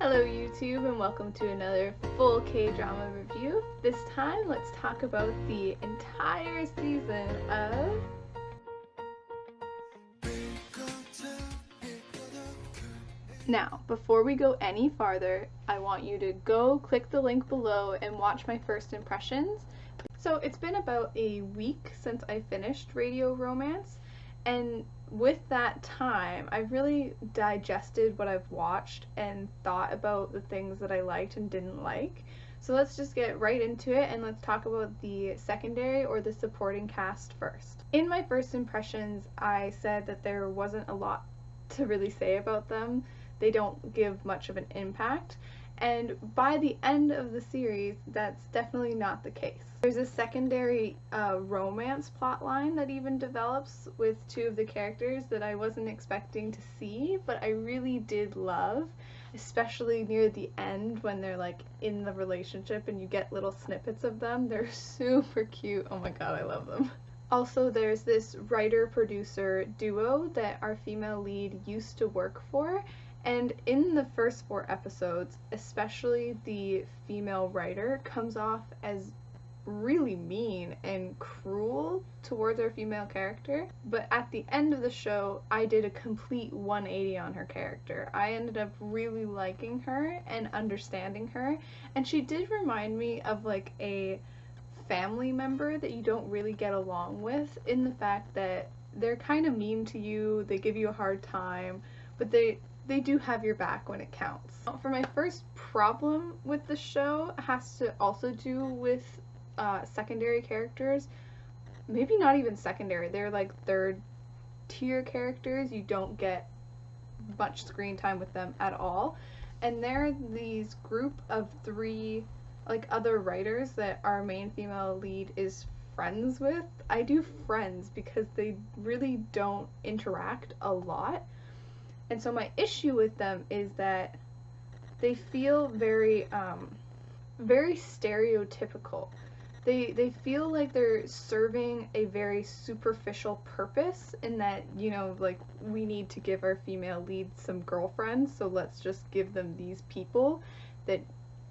Hello YouTube and welcome to another full K-drama review. This time let's talk about the entire season of Now, before we go any farther, I want you to go click the link below and watch my first impressions. So it's been about a week since I finished Radio Romance, and with that time, I've really digested what I've watched and thought about the things that I liked and didn't like. So let's just get right into it and let's talk about the secondary or the supporting cast first. In my first impressions, I said that there wasn't a lot to really say about them. They don't give much of an impact, and by the end of the series, that's definitely not the case. There's a secondary romance plotline that even develops with two of the characters that I wasn't expecting to see, but I really did love, especially near the end when they're like in the relationship and you get little snippets of them. They're super cute. Oh my god, I love them. Also, there's this writer-producer duo that our female lead used to work for, and in the first 4 episodes, especially the female writer comes off as really mean and cruel towards our female character, but at the end of the show, I did a complete 180 on her character. I ended up really liking her and understanding her, and she did remind me of like a family member that you don't really get along with, in the fact that they're kind of mean to you, they give you a hard time, but they do have your back when it counts. For my first problem with the show has to also do with secondary characters. Maybe not even secondary, they're like third tier characters. You don't get much screen time with them at all. And they're these group of 3 like other writers that our main female lead is friends with. I do friends because they really don't interact a lot. And so my issue with them is that they feel very stereotypical. They feel like they're serving a very superficial purpose, in that, you know, like, we need to give our female leads some girlfriends, so let's just give them these people that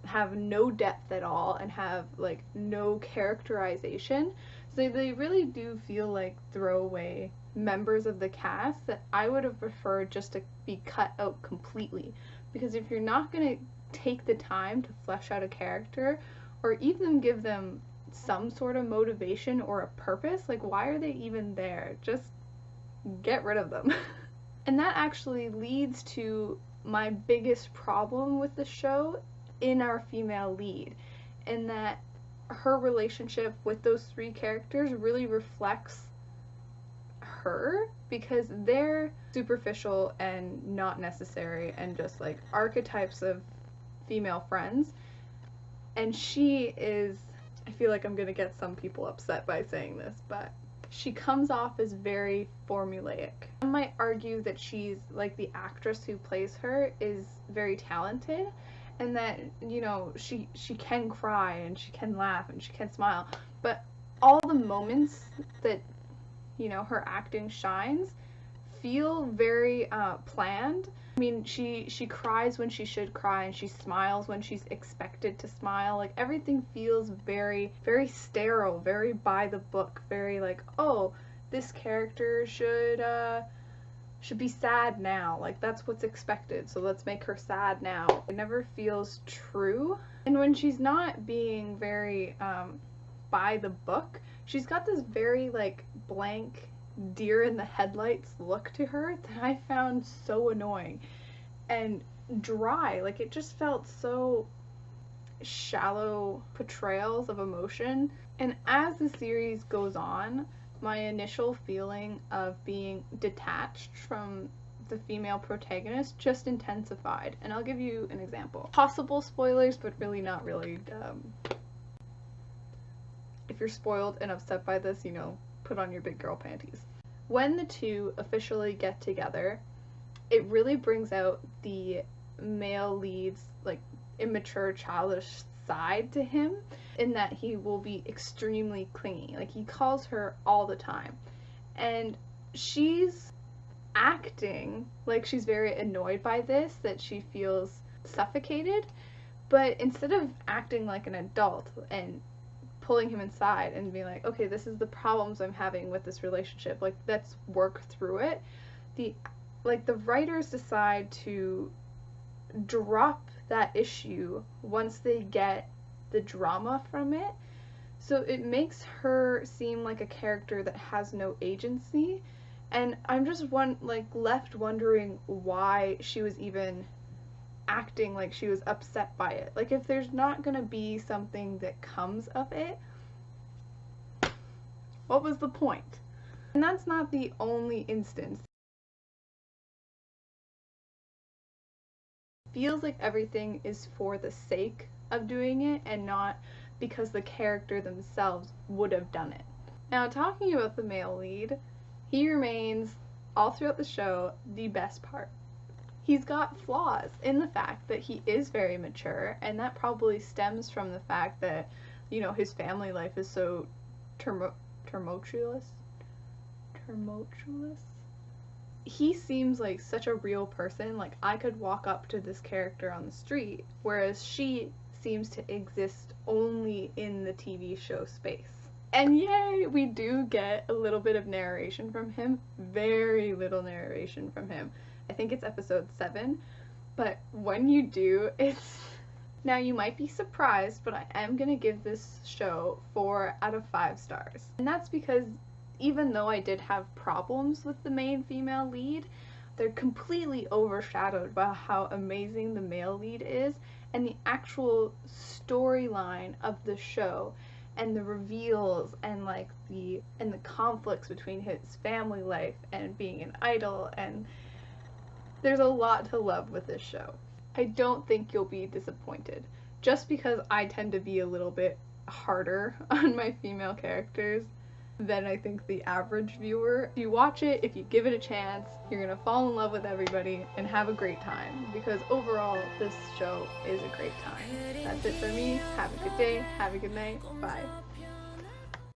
have no depth at all and have like no characterization. So they really do feel like throwaway members of the cast that I would have preferred just to be cut out completely, because if you're not going to take the time to flesh out a character or even give them some sort of motivation or a purpose, like, why are they even there? Just get rid of them. And that actually leads to my biggest problem with the show in our female lead, in that her relationship with those 3 characters really reflects her, because they're superficial and not necessary and just like archetypes of female friends, and she is, I feel like I'm gonna get some people upset by saying this, but she comes off as very formulaic. I might argue that she's like, the actress who plays her is very talented, and that, you know, she can cry and she can laugh and she can smile, but all the moments that, you know, her acting shines feel very planned. I mean, she cries when she should cry, and she smiles when she's expected to smile. Like, everything feels very, very sterile, very by the book, very like, oh, this character should be sad now, like, that's what's expected, so let's make her sad now. It never feels true. And when she's not being very by the book, she's got this very like blank, deer in the headlights look to her that I found so annoying and dry. Like, it just felt so shallow portrayals of emotion. And as the series goes on, my initial feeling of being detached from the female protagonist just intensified. And I'll give you an example. Possible spoilers, but really not really. If you're spoiled and upset by this, you know, put on your big girl panties. When the 2 officially get together, it really brings out the male lead's like immature, childish side to him, in that he will be extremely clingy. Like, he calls her all the time, and she's acting like she's very annoyed by this, that she feels suffocated, but instead of acting like an adult and pulling him inside and being like, okay, this is the problems I'm having with this relationship, like, let's work through it, the writers decide to drop that issue once they get the drama from it. So it makes her seem like a character that has no agency, and I'm just left wondering why she was even acting like she was upset by it. Like, if there's not gonna be something that comes of it, what was the point? And that's not the only instance. It feels like everything is for the sake of doing it and not because the character themselves would have done it. Now, talking about the male lead, he remains, all throughout the show, the best part. He's got flaws in the fact that he is very mature, and that probably stems from the fact that, you know, his family life is so tumultuous. He seems like such a real person. Like, I could walk up to this character on the street, whereas she seems to exist only in the TV show space. And yay, we do get a little bit of narration from him. Very little narration from him. I think it's episode 7, but when you do, it's... Now, you might be surprised, but I am gonna give this show 4 out of 5 stars. And that's because even though I did have problems with the main female lead, they're completely overshadowed by how amazing the male lead is, and the actual storyline of the show, and the reveals, and like the conflicts between his family life and being an idol, and there's a lot to love with this show. I don't think you'll be disappointed, just because I tend to be a little bit harder on my female characters than I think the average viewer. If you watch it, if you give it a chance, you're gonna fall in love with everybody and have a great time, because overall this show is a great time. That's it for me. Have a good day, have a good night, bye.